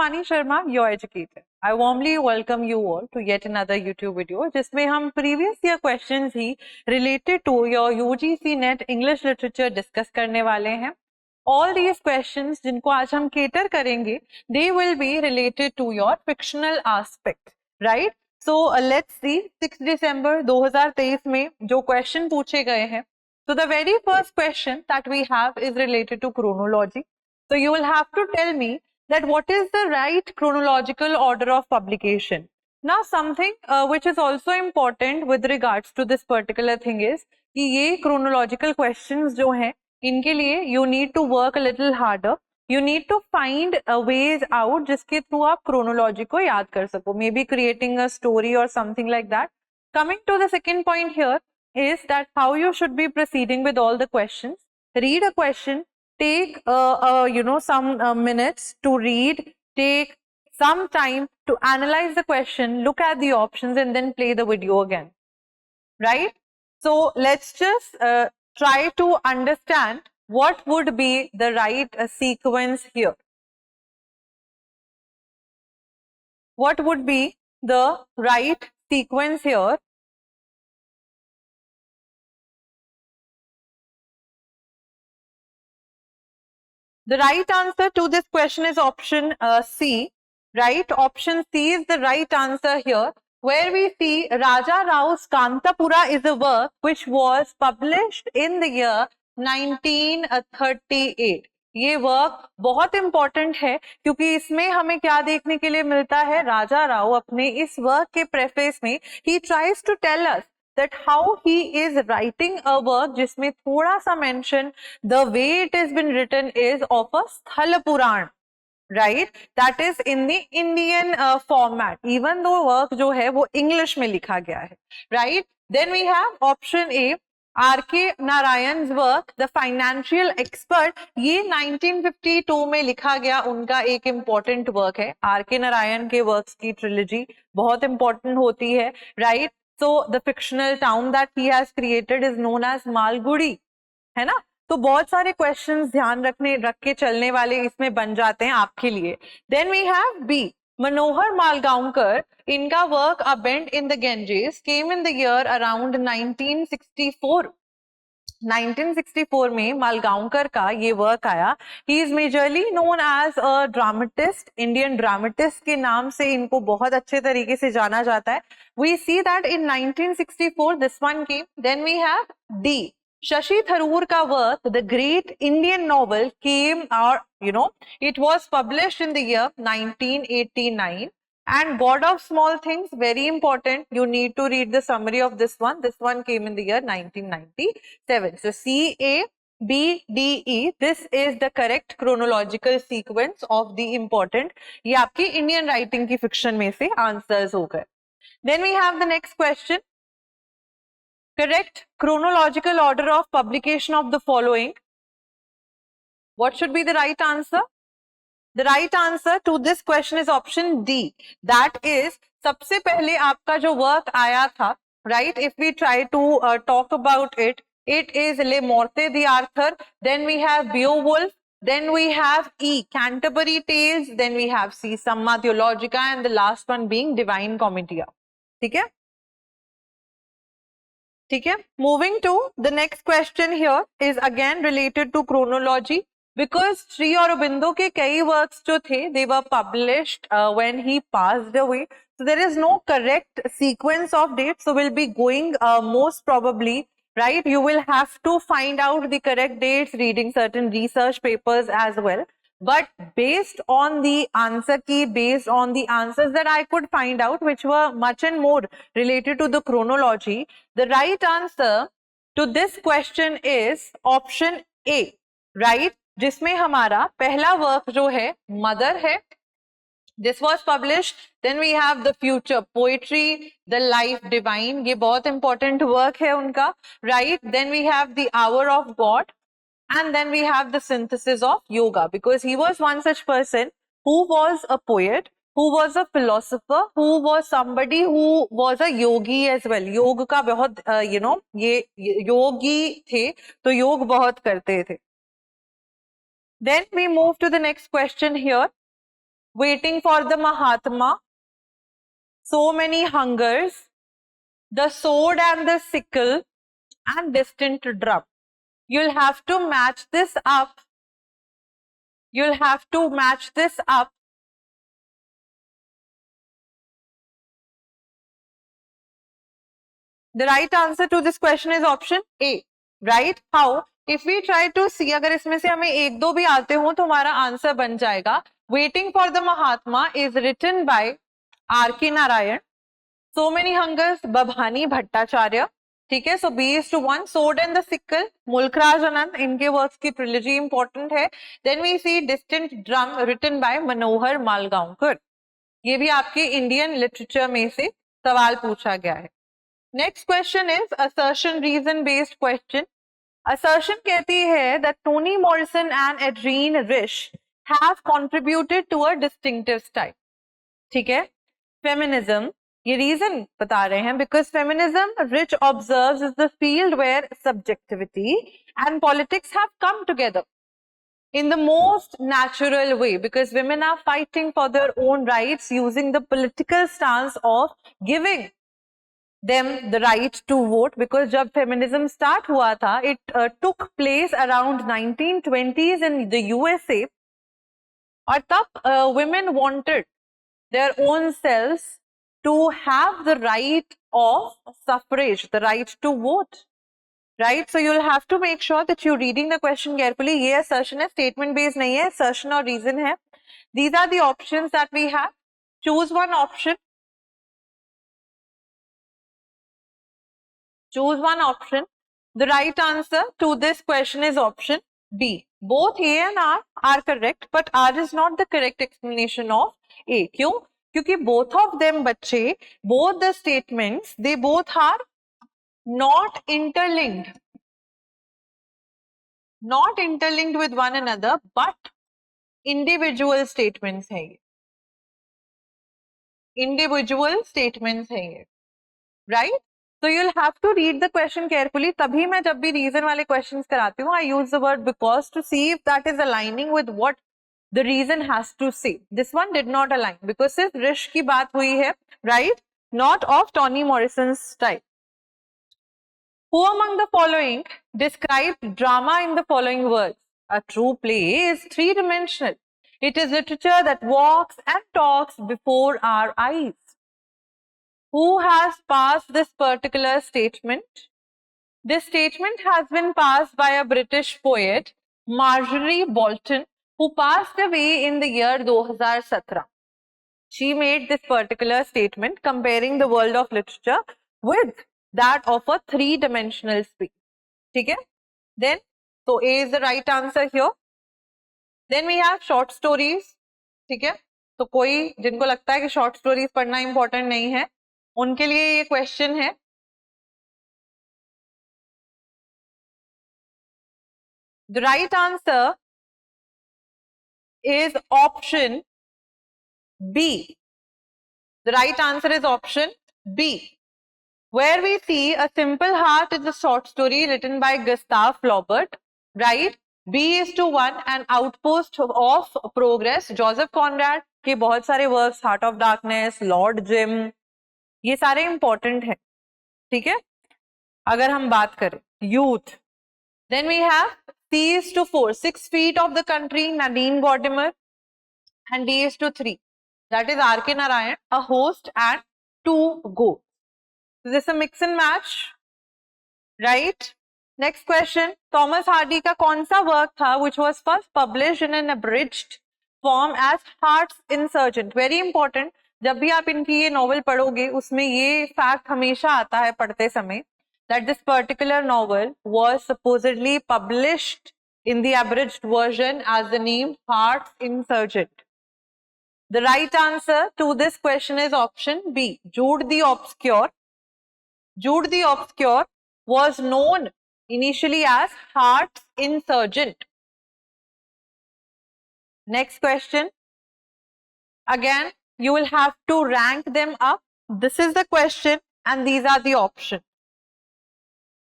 Shivani Sharma, your educator. I warmly welcome you all to yet another YouTube video जिसमें हम previous year questions he related to your UGC NET English Literature discuss करने वाले हैं. All these questions जिनको आज हम cater करेंगे, they will be related to your fictional aspect, right? So let's see 6 December 2023 में जो question पूछे गए हैं. So the very first question that we have is related to chronology. So you will have to tell me that what is the right chronological order of publication. Now something which is also important with regards to this particular thing is कि ये chronological questions जो हैं इनके लिए you need to work a little harder. You need to find ways out जिसके through आप chronology को याद कर सको. Maybe creating a story or something like that. Coming to the second point here is that how you should be proceeding with all the questions. Read a question, take some minutes to read, take some time to analyze the question, look at the options and then play the video again, right? So let's just try to understand what would be the right sequence here. What would be the right sequence here? The right answer to this question is option C, right? Option C is the right answer here, where we see Raja Rao's Kantapura is a work which was published in the year 1938. ये work बहुत important है क्योंकि इसमें हमें क्या देखने के लिए मिलता है. राजा राव अपने इस वर्क के प्रेफेस में he tries to tell us that how he is writing a work जिसमें थोड़ा सा mention the way it has been written is of a Sthala Puran, right? That is in the Indian format, even though work जो है वो English में लिखा गया है, right? Then we have option A, R.K. Narayan's work, The Financial Expert. ये 1952 में लिखा गया उनका एक important work है. R.K. Narayan के works की trilogy बहुत important होती है, right? So the fictional town that he has created is known as Malgudi, है ना? तो बहुत सारे questions ध्यान रख के चलने वाले इसमें बन जाते हैं आपके लिए. Then we have B, Manohar Malgaonkar. इनका work A Bend in the Ganges came in the year around 1964. 1964 में मालगांवकर का ये वर्क आया. He is majorly known as a dramatist, Indian dramatist के नाम से इनको बहुत अच्छे तरीके से जाना जाता है. We see that in 1964 this one came. Then we have D, Shashi Tharoor का work the great Indian novel came और it was published in the year 1989. And God of Small Things, very important. You need to read the summary of this one. This one came in the year 1997. So C, A, B, D, E. This is the correct chronological sequence of the important. ये आपकी Indian writing की fiction में से answers हो गए. Then we have the next question. Correct chronological order of publication of the following. What should be the right answer? The right answer to this question is option D. That is, सबसे पहले आपका जो work आया था, right? If we try to talk about it, it is Le Morte d'Arthur. Then we have Beowulf. Then we have E, Canterbury Tales. Then we have C, Summa Theologica, and the last one being Divine Commedia. ठीक है? ठीक है? Moving to the next question here is again related to chronology. Because Sri Aurobindo के कई works जो थे, they were published when he passed away. So there is no correct sequence of dates. So we'll be going most probably, right? You will have to find out the correct dates, reading certain research papers as well. But based on the answer key, based on the answers that I could find out, which were much and more related to the chronology, the right answer to this question is option A, right? जिसमें हमारा पहला work जो है mother है. This was published. Then we have the future poetry, the life divine. ये बहुत important work है उनका, right? Then we have the hour of God, and then we have the synthesis of yoga, because he was one such person who was a poet, who was a philosopher, who was somebody who was a yogi as well. योग का बहुत ये योगी थे, तो योग बहुत करते थे. Then we move to the next question here. waiting for the Mahatma, so many hungers, the sword and the sickle, and distant drum. You'll have to match this up. You'll have to match this up. The right answer to this question is option A. Right? How? If we try to see, अगर इसमें से हमें एक दो भी आते हो तो हमारा आंसर बन जाएगा. Waiting for the Mahatma is written by R.K. Narayan. So many hungers, Babhani Bhattacharya. ठीक है, so B is to 1. Sword and the Sickle, Mulkraj Anand, इनके वर्क्स की ट्रिलॉजी इंपॉर्टेंट है. Then we see Distant Drum written by मनोहर मालगांवकर. ये भी आपके Indian literature में से सवाल पूछा गया है. Next question is assertion reason based question. Assertion कहती है that Toni Morrison and Adrienne Rich have contributed to a distinctive style. ठीक है, फेमिनिज्म, ये रीजन बता रहे हैं because feminism, Rich observes, is the field where subjectivity and politics have come together in the most natural way because women are fighting for their own rights using the political stance of giving them the right to vote. because जब feminism start हुआ था, it took place around 1920s in the USA, और तब women wanted their own selves to have the right of suffrage, the right to vote, right? So you'll have to make sure that you're reading the question carefully. ये assertion है, statement based नहीं है, assertion और reason है. These are the options that we have. Choose one option. Choose one option. The right answer to this question is option B. Both A and R are correct, but R is not the correct explanation of A. क्यों? क्योंकि both of them बच्चे, both the statements, they both are not interlinked. Not interlinked with one another, but individual statements है ये. Individual statements है ये. Right? So you'll have to read the question carefully. तभी मैं जब भी reason वाले questions कराती हूँ, I use the word because to see if that is aligning with what the reason has to say. This one did not align because सिर्फ रिश की बात हुई है, right? Not of Toni Morrison's style. Who among the following described drama in the following words? A true play is three-dimensional. It is literature that walks and talks before our eyes. Who has passed this particular statement? This statement has been passed by a British poet, Marjorie Bolton, who passed away in the year 2017. She made this particular statement comparing the world of literature with that of a three-dimensional space. ठीक है? Then, so A is the right answer here. Then we have short stories. ठीक है? तो कोई जिनको लगता है कि short stories पढ़ना important नहीं है, उनके लिए ये क्वेश्चन है. The right answer is option B. The right answer is option B. Where we see A Simple Heart is a short story written by Gustave Flaubert, right? B is to 1, An Outpost of Progress, Joseph Conrad के बहुत सारे works, Heart of Darkness, Lord Jim, ये सारे important हैं, ठीक है? अगर हम बात करें youth, then we have C is to 4, 6 Feet of the Country, Nadine Gordimer, and D is to 3, that is R.K. Narayan, A Host and Two Go. Is this a mix and match? Right? Next question. Thomas Hardy का कौन सा work था which was first published in an abridged form as Heart's Insurgent? Very important. जब भी आप इनकी ये novel पढ़ोगे उसमें ये fact हमेशा आता है पढ़ते समय that this particular novel was supposedly published in the abridged version as the name Heart's Insurgent. The right answer to this question is option B. Jude the Obscure. Jude the Obscure was known initially as Heart's Insurgent. Next question. Again, you will have to rank them up. This is the question and these are the options.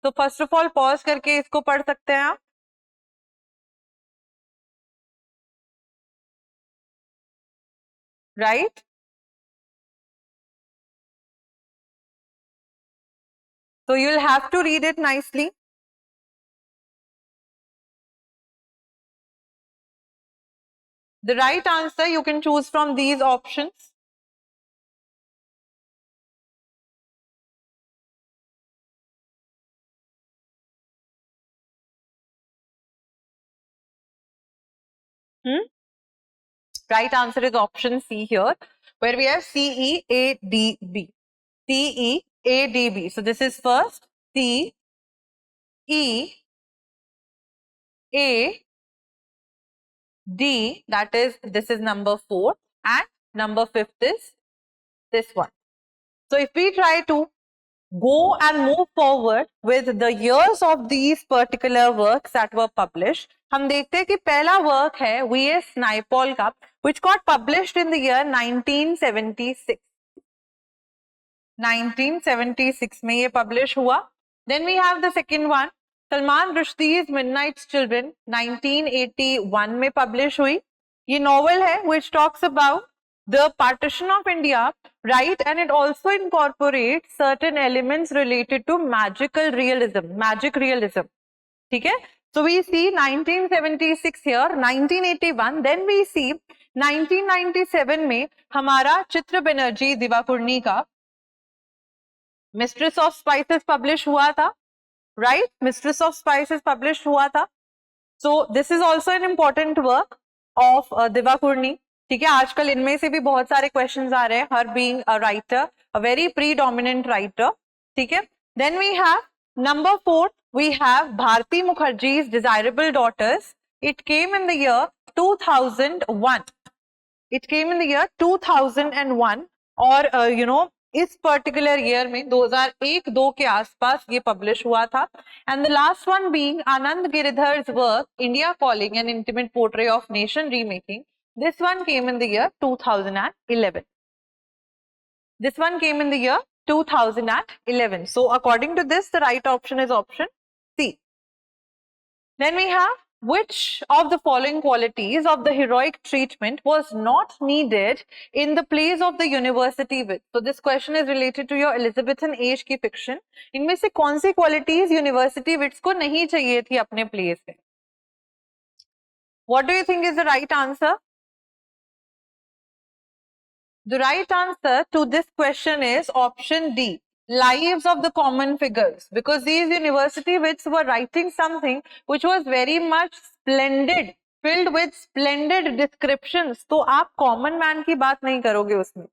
So first of all, pause करके इसको पढ़ सकते हैं आप. right? So you'll have to read it nicely. The right answer you can choose from these options. Right answer is option C here, where we have CEADB. CEADB. So this is first CEADB. That is, this is number 4, and number 5th is this one. So if we try to go and move forward with the years of these particular works that were published, हम देखते हैं कि पहला work है V.S. Naipaul का, which got published in the year 1976. 1976 में ये publish हुआ. Then we have the second one, Salman Rushdie's Midnight Children, 1981 में publish हुई. ये novel है which talks about the partition of India, right? And it also incorporates certain elements related to magical realism, magic realism. ठीक है? So we see 1976 here, 1981, then we see 1997 में हमारा चित्र बनर्जी दिवाकुर्णी का मिस्ट्रेस ऑफ स्पाइसेस पब्लिश हुआ था, right? Mistress of spices publish हुआ था. So this is also an important work of Divakaruni. ठीक है, आजकल इनमें से भी बहुत सारे क्वेश्चंस आ रहे हैं. Her being a writer, a very predominant writer. ठीक है, then we have number 4, we have Bharti Mukherjee's Desirable Daughters. It came in the year 2001. It came in the year 2001 और इस पर्टिकुलर ईयर में 2001-2 के आसपास ये पब्लिश हुआ था. And the last one being Anand Giridhar's work India calling an intimate portrait of nation remaking. This one came in the year 2011. This one came in the year 2011. So according to this, the right option is option C. Then we have, which of the following qualities of the heroic treatment was not needed in the plays of the university wit? So this question is related to your Elizabethan age की fiction. इनमें से कौन सी qualities university wits को नहीं चाहिए थी अपने plays में? What do you think is the right answer? The right answer to this question is option D, lives of the common figures, because these university wits were writing something which was very much splendid, filled with splendid descriptions. तो आप common man की बात नहीं करोगे उसमें,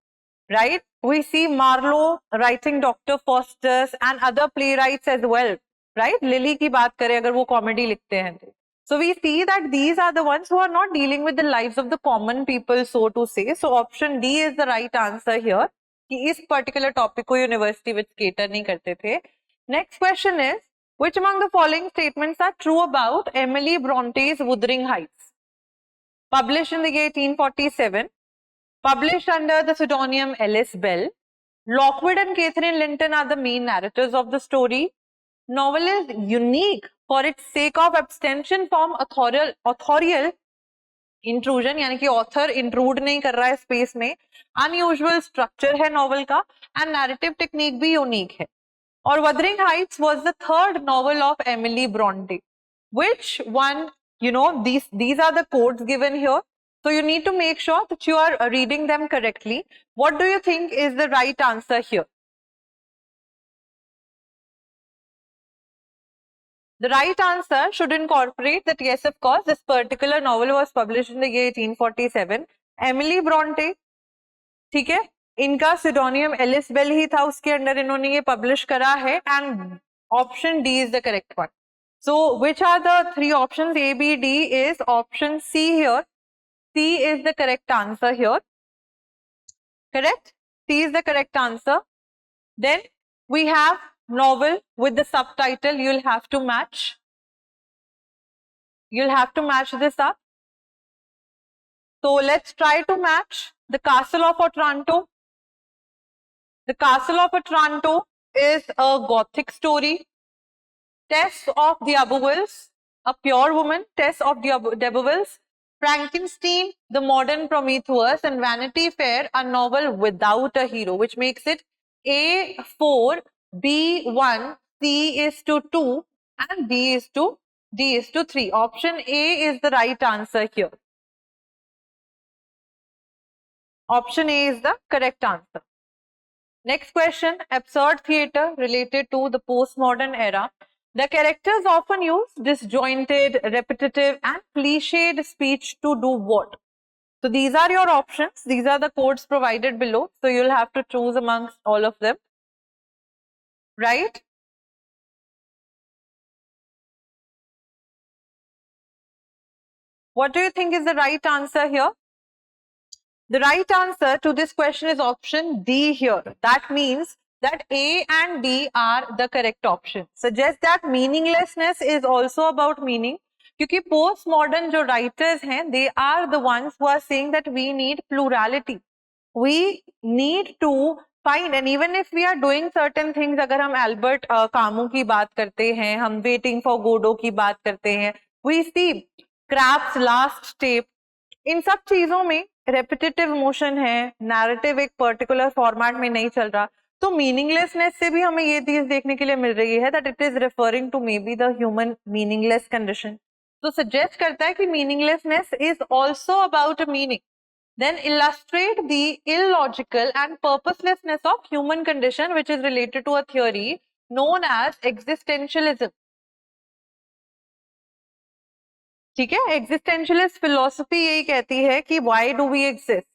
right? We see Marlowe writing Dr. Faustus and other playwrights as well, right? Lily की बात करें अगर वो comedy लिखते हैं तो. So we see that these are the ones who are not dealing with the lives of the common people, so to say. So option D is the right answer here. कि इस particular topic को university with cater नहीं करते थे. Next question is, which among the following statements are true about Emily Bronte's Wuthering Heights? Published in the year 1847, published under the pseudonym Alice Bell. Lockwood and Catherine Linton are the main narrators of the story. Novel is unique for its sake of abstention from authorial intrusion, यानी कि author intrude नहीं कर रहा है space में. Unusual structure है novel का, and narrative technique भी unique है. और Wuthering Heights was the third novel of Emily Bronte. Which one, these are the codes given here. So you need to make sure that you are reading them correctly. What do you think is the right answer here? The right answer should incorporate that, yes, of course, this particular novel was published in the year 1847. Emily Bronte, ठीक है, इनका pseudonym Alice Bell ही था, उसके under इन्होंने ये publish करा है, and option D is the correct one. So which are the three options? A, B, D is option C here. C is the correct answer here. Correct? C is the correct answer. Then we have novel with the subtitle. You'll have to match. You'll have to match this up. So let's try to match. The Castle of Otranto. The Castle of Otranto is a Gothic story. Tess of the Abbeville's, a pure woman. Tess of the Abbeville's Frankenstein, The Modern Prometheus, and Vanity Fair are novel without a hero, which makes it A 4, B 1, C is to 2, and D is to 3. Option A is the right answer here. Option A is the correct answer. Next question, absurd theatre related to the postmodern era. The characters often use disjointed, repetitive, and cliched speech to do what? So these are your options. These are the codes provided below. So you'll have to choose amongst all of them. Right? What do you think is the right answer here? The right answer to this question is option D here. That means that A and D are the correct option. Suggests that meaninglessness is also about meaning. क्योंकि post modern जो writers हैं they are the ones who are saying that we need plurality, we need to find, and even if we are doing certain things, अगर हम Albert Camus की बात करते हैं, हम वेटिंग फॉर गोडो की बात करते हैं, वी सी क्रैफ्ट्स लास्ट स्टेप, इन सब चीजों में रेपिटेटिव मोशन है, नैरेटिव एक पर्टिकुलर फॉर्मेट में नहीं चल रहा, तो मीनिंगलेसनेस से भी हमें ये चीज देखने के लिए मिल रही है that it is referring to maybe the human meaningless condition. तो सजेस्ट करता है कि meaninglessness is also about a meaning. Then illustrate the illogical and purposelessness of human condition, which is related to a theory known as existentialism. ठीक है, existentialist philosophy यही कहती है कि why do we exist?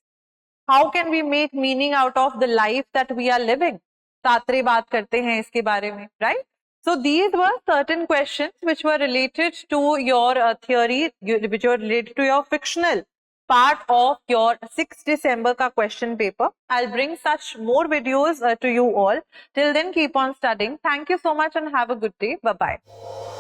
How can we make meaning out of the life that we are living? तात्रे बात करते हैं इसके बारे में, right? So these were certain questions which were related to your theory, which were related to your fictional part of your 6th December ka question paper. I'll bring such more videos to you all. Till then, keep on studying. Thank you so much and have a good day. Bye-bye.